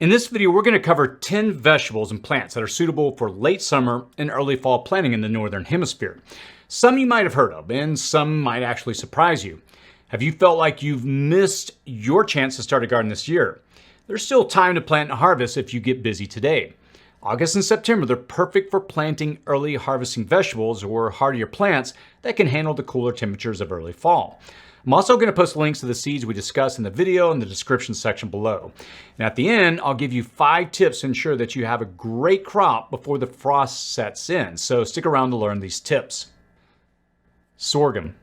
In this video, we're going to cover 10 vegetables and plants that are suitable for late summer and early fall planting in the Northern Hemisphere. Some you might have heard of, and some might actually surprise you. Have you felt like you've missed your chance to start a garden this year? There's still time to plant and harvest if you get busy today. August and September, they're perfect for planting early harvesting vegetables or hardier plants that can handle the cooler temperatures of early fall. I'm also going to post links to the seeds we discussed in the video in the description section below. And at the end, I'll give you 5 tips to ensure that you have a great crop before the frost sets in. So stick around to learn these tips. Sorghum.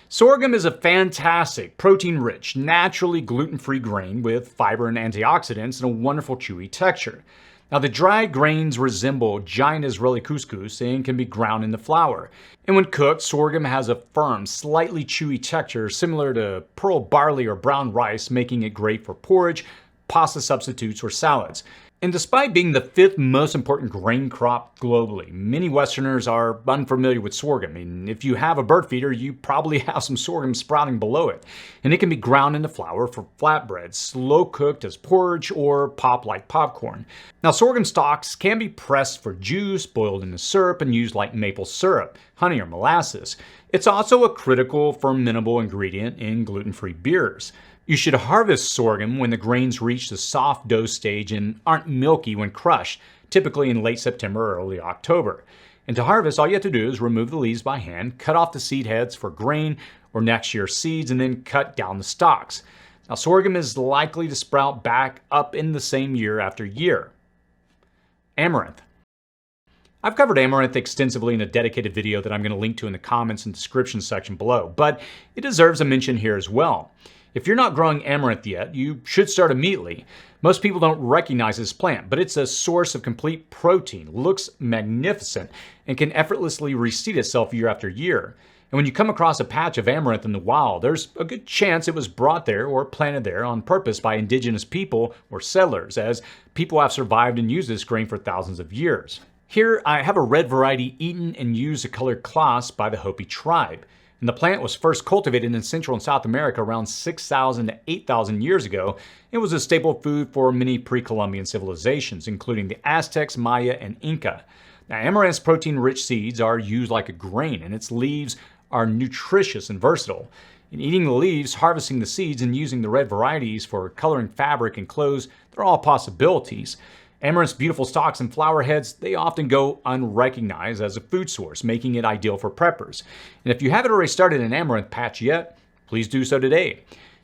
Sorghum is a fantastic, protein-rich, naturally gluten-free grain with fiber and antioxidants and a wonderful chewy texture. Now, the dried grains resemble giant Israeli couscous and can be ground into flour. And when cooked, sorghum has a firm, slightly chewy texture similar to pearl barley or brown rice, making it great for porridge, pasta substitutes, or salads. And despite being the 5th most important grain crop globally, many Westerners are unfamiliar with sorghum. And if you have a bird feeder, you probably have some sorghum sprouting below it. And it can be ground into flour for flatbread, slow cooked as porridge, or pop like popcorn. Now, sorghum stalks can be pressed for juice, boiled into syrup, and used like maple syrup, honey, or molasses. It's also a critical fermentable ingredient in gluten-free beers. You should harvest sorghum when the grains reach the soft dough stage and aren't milky when crushed, typically in late September or early October. And to harvest, all you have to do is remove the leaves by hand, cut off the seed heads for grain or next year's seeds, and then cut down the stalks. Now, sorghum is likely to sprout back up in the same year after year. Amaranth. I've covered amaranth extensively in a dedicated video that I'm going to link to in the comments and description section below, but it deserves a mention here as well. If you're not growing amaranth yet, you should start immediately. Most people don't recognize this plant, but it's a source of complete protein, looks magnificent, and can effortlessly reseed itself year after year. And when you come across a patch of amaranth in the wild, there's a good chance it was brought there or planted there on purpose by indigenous people or settlers, as people have survived and used this grain for thousands of years. Here I have a red variety eaten and used to color cloths by the Hopi tribe. And the plant was first cultivated in Central and South America around 6,000 to 8,000 years ago. It was a staple food for many pre-Columbian civilizations, including the Aztecs, Maya, and Inca. Now, amaranth's protein-rich seeds are used like a grain, and its leaves are nutritious and versatile. In eating the leaves, harvesting the seeds, and using the red varieties for coloring fabric and clothes, they're all possibilities. Amaranth's beautiful stalks and flower heads, they often go unrecognized as a food source, making it ideal for preppers. And if you haven't already started an amaranth patch yet, please do so today.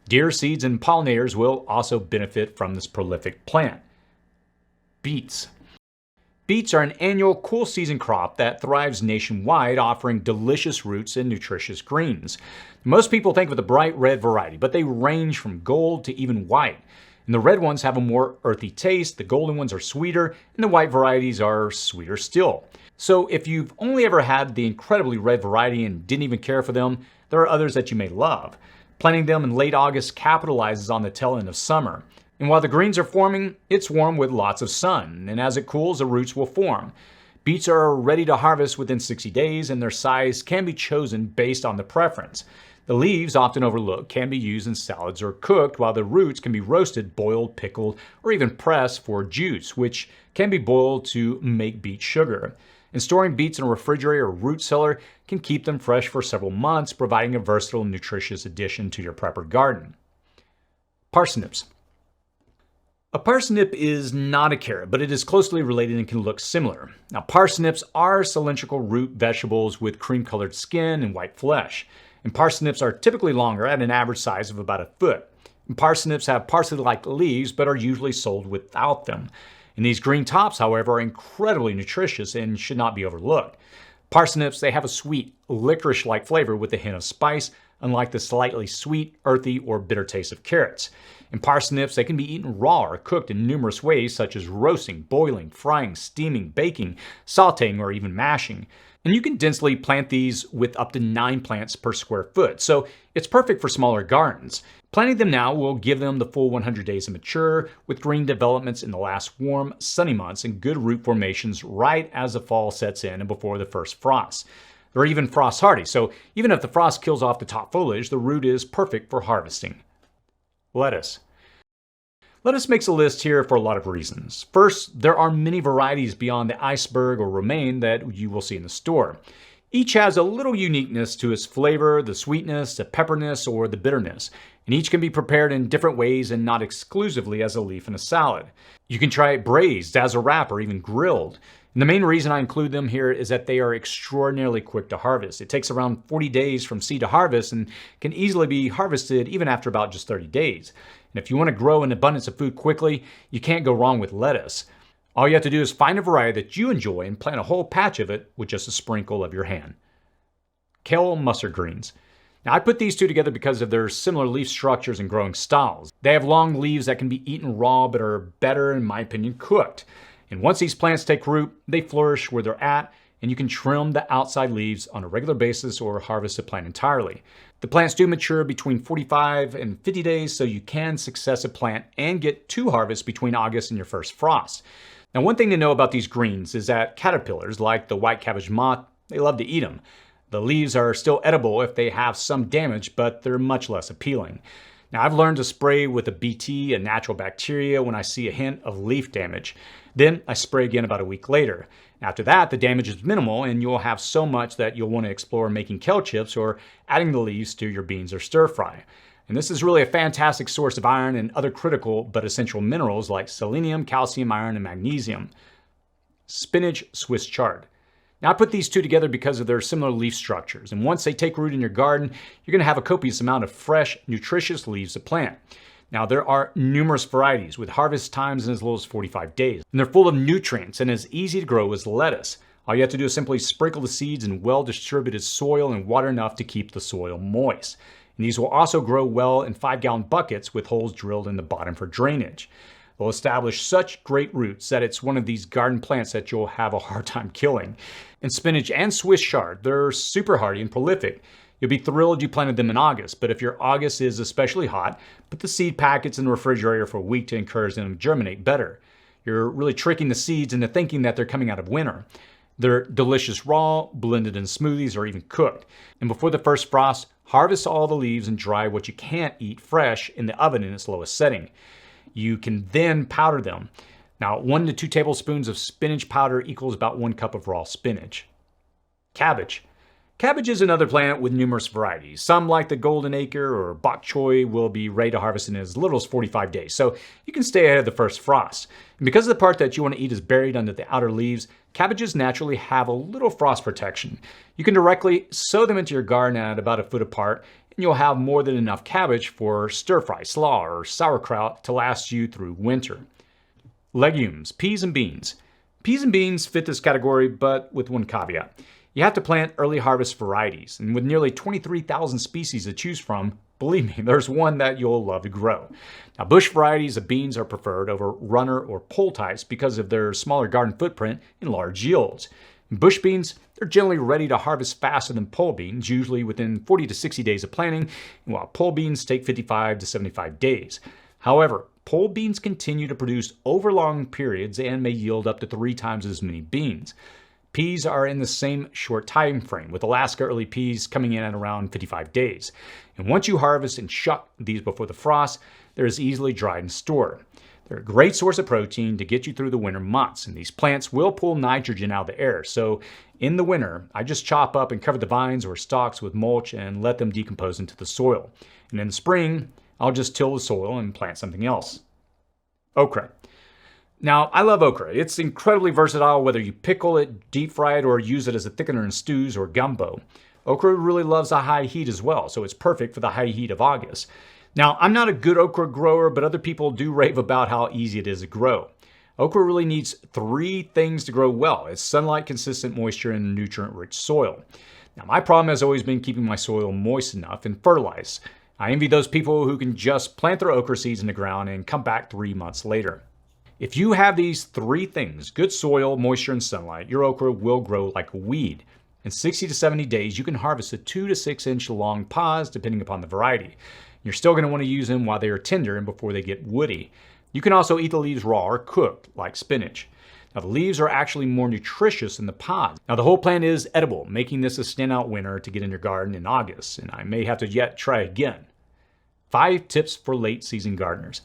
Deer seeds and pollinators will also benefit from this prolific plant. Beets. Beets are an annual cool season crop that thrives nationwide, offering delicious roots and nutritious greens. Most people think of the bright red variety, but they range from gold to even white. And the red ones have a more earthy taste, the golden ones are sweeter, and the white varieties are sweeter still. So if you've only ever had the incredibly red variety and didn't even care for them, there are others that you may love. Planting them in late August capitalizes on the tail end of summer. And while the greens are forming, it's warm with lots of sun, and as it cools, the roots will form. Beets are ready to harvest within 60 days, and their size can be chosen based on the preference. The leaves, often overlooked, can be used in salads or cooked, while the roots can be roasted, boiled, pickled, or even pressed for juice, which can be boiled to make beet sugar. And storing beets in a refrigerator or root cellar can keep them fresh for several months, providing a versatile and nutritious addition to your prepper garden. Parsnips. A parsnip is not a carrot, but it is closely related and can look similar. Now, parsnips are cylindrical root vegetables with cream-colored skin and white flesh. And parsnips are typically longer at an average size of about a foot. And parsnips have parsley-like leaves but are usually sold without them. And these green tops, however, are incredibly nutritious and should not be overlooked. Parsnips, they have a sweet, licorice-like flavor with a hint of spice, unlike the slightly sweet, earthy, or bitter taste of carrots. And parsnips, they can be eaten raw or cooked in numerous ways, such as roasting, boiling, frying, steaming, baking, sauteing, or even mashing. And you can densely plant these with up to 9 plants per square foot, so it's perfect for smaller gardens. Planting them now will give them the full 100 days to mature, with green developments in the last warm, sunny months and good root formations right as the fall sets in and before the first frost. They're even frost hardy, so even if the frost kills off the top foliage, the root is perfect for harvesting. Lettuce. Lettuce makes a list here for a lot of reasons. First, there are many varieties beyond the iceberg or romaine that you will see in the store. Each has a little uniqueness to its flavor, the sweetness, the pepperness, or the bitterness, and each can be prepared in different ways and not exclusively as a leaf in a salad. You can try it braised, as a wrap, or even grilled. And the main reason I include them here is that they are extraordinarily quick to harvest. It takes around 40 days from seed to harvest and can easily be harvested even after about just 30 days. And if you want to grow an abundance of food quickly, you can't go wrong with lettuce. All you have to do is find a variety that you enjoy and plant a whole patch of it with just a sprinkle of your hand. Kale mustard greens. Now, I put these two together because of their similar leaf structures and growing styles. They have long leaves that can be eaten raw but are better, in my opinion, cooked. And once these plants take root, they flourish where they're at, and you can trim the outside leaves on a regular basis or harvest the plant entirely. The plants do mature between 45 and 50 days, so you can successive plant and get 2 harvests between August and your first frost. Now, one thing to know about these greens is that caterpillars, like the white cabbage moth, they love to eat them. The leaves are still edible if they have some damage, but they're much less appealing. Now, I've learned to spray with a BT, a natural bacteria, when I see a hint of leaf damage. Then I spray again about a week later. After that, the damage is minimal and you'll have so much that you'll want to explore making kale chips or adding the leaves to your beans or stir fry. And this is really a fantastic source of iron and other critical but essential minerals like selenium, calcium, iron, and magnesium. Spinach Swiss chard. Now, I put these two together because of their similar leaf structures, and once they take root in your garden, you're going to have a copious amount of fresh, nutritious leaves to plant. Now, there are numerous varieties with harvest times in as little as 45 days, and they're full of nutrients and as easy to grow as lettuce. All you have to do is simply sprinkle the seeds in well-distributed soil and water enough to keep the soil moist. And these will also grow well in 5-gallon buckets with holes drilled in the bottom for drainage. They'll establish such great roots that it's one of these garden plants that you'll have a hard time killing. And spinach and Swiss chard, they're super hardy and prolific. You'll be thrilled you planted them in August, but if your August is especially hot, put the seed packets in the refrigerator for a week to encourage them to germinate better. You're really tricking the seeds into thinking that they're coming out of winter. They're delicious raw, blended in smoothies, or even cooked. And before the first frost, harvest all the leaves and dry what you can't eat fresh in the oven in its lowest setting. You can then powder them. Now, 1 to 2 tablespoons of spinach powder equals about 1 cup of raw spinach. Cabbage. Cabbage is another plant with numerous varieties. Some, like the golden acre or bok choy, will be ready to harvest in as little as 45 days, so you can stay ahead of the first frost. And because the part that you want to eat is buried under the outer leaves, cabbages naturally have a little frost protection. You can directly sow them into your garden at about a foot apart, and you'll have more than enough cabbage for stir-fry, slaw, or sauerkraut to last you through winter. Legumes, peas and beans. Peas and beans fit this category, but with one caveat. You have to plant early harvest varieties, and with nearly 23,000 species to choose from, believe me, there's one that you'll love to grow. Now, bush varieties of beans are preferred over runner or pole types because of their smaller garden footprint and large yields. Bush beans, they're generally ready to harvest faster than pole beans, usually within 40 to 60 days of planting, while pole beans take 55 to 75 days. However, pole beans continue to produce over long periods and may yield up to 3 times as many beans. Peas are in the same short time frame, with Alaska early peas coming in at around 55 days. And once you harvest and shuck these before the frost, they're as easily dried and stored. They're a great source of protein to get you through the winter months, and these plants will pull nitrogen out of the air. So in the winter, I just chop up and cover the vines or stalks with mulch and let them decompose into the soil. And in the spring, I'll just till the soil and plant something else. Okra. Now, I love okra. It's incredibly versatile whether you pickle it, deep fry it, or use it as a thickener in stews or gumbo. Okra really loves a high heat as well, so it's perfect for the high heat of August. Now, I'm not a good okra grower, but other people do rave about how easy it is to grow. Okra really needs 3 things to grow well. It's sunlight, consistent moisture, and nutrient-rich soil. Now, my problem has always been keeping my soil moist enough and fertilized. I envy those people who can just plant their okra seeds in the ground and come back 3 months later. If you have these 3 things, good soil, moisture, and sunlight, your okra will grow like a weed. In 60 to 70 days, you can harvest the 2 to 6 inch long pods, depending upon the variety. You're still going to want to use them while they are tender and before they get woody. You can also eat the leaves raw or cooked, like spinach. Now, the leaves are actually more nutritious than the pods. Now, the whole plant is edible, making this a standout winner to get in your garden in August, and I may have to yet try again. 5 tips for late season gardeners.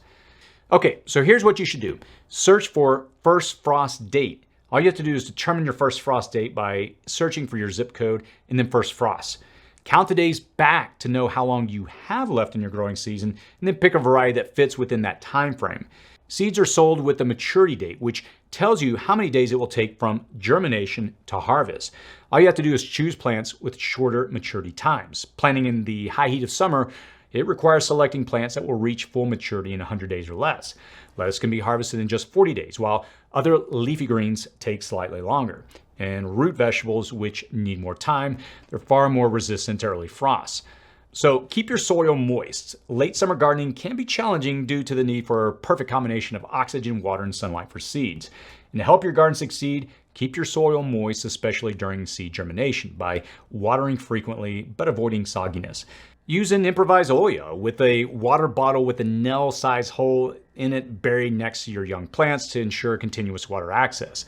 Okay, so here's what you should do. Search for first frost date. All you have to do is determine your first frost date by searching for your zip code and then first frost. Count the days back to know how long you have left in your growing season, and then pick a variety that fits within that time frame. Seeds are sold with a maturity date, which tells you how many days it will take from germination to harvest. All you have to do is choose plants with shorter maturity times. Planting in the high heat of summer, it requires selecting plants that will reach full maturity in 100 days or less. Lettuce can be harvested in just 40 days, while other leafy greens take slightly longer. And root vegetables, which need more time, they're far more resistant to early frosts. So keep your soil moist. Late summer gardening can be challenging due to the need for a perfect combination of oxygen, water, and sunlight for seeds. And to help your garden succeed, keep your soil moist, especially during seed germination, by watering frequently but avoiding sogginess. Use an improvised oleo with a water bottle with a nail-sized hole in it buried next to your young plants to ensure continuous water access.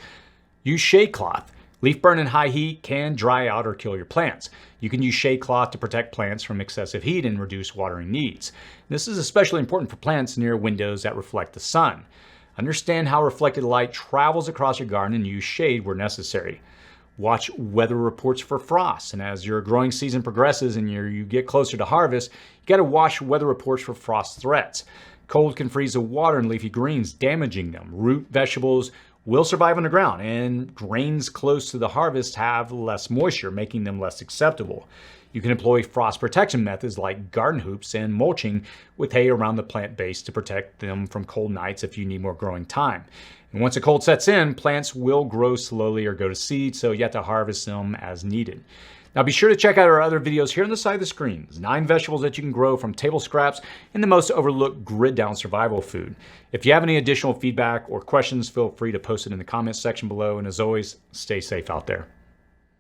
Use shade cloth. Leaf burn in high heat can dry out or kill your plants. You can use shade cloth to protect plants from excessive heat and reduce watering needs. This is especially important for plants near windows that reflect the sun. Understand how reflected light travels across your garden and use shade where necessary. Watch weather reports for frost, and as your growing season progresses and you get closer to harvest, you got to watch weather reports for frost threats. Cold can freeze the water in leafy greens, damaging them. Root vegetables will survive underground, and grains close to the harvest have less moisture, making them less acceptable. You can employ frost protection methods like garden hoops and mulching with hay around the plant base to protect them from cold nights if you need more growing time. And once a cold sets in, plants will grow slowly or go to seed, so you have to harvest them as needed. Now be sure to check out our other videos here on the side of the screen. There's 9 vegetables that you can grow from table scraps and the most overlooked grid down survival food. If you have any additional feedback or questions, feel free to post it in the comments section below. And as always, stay safe out there.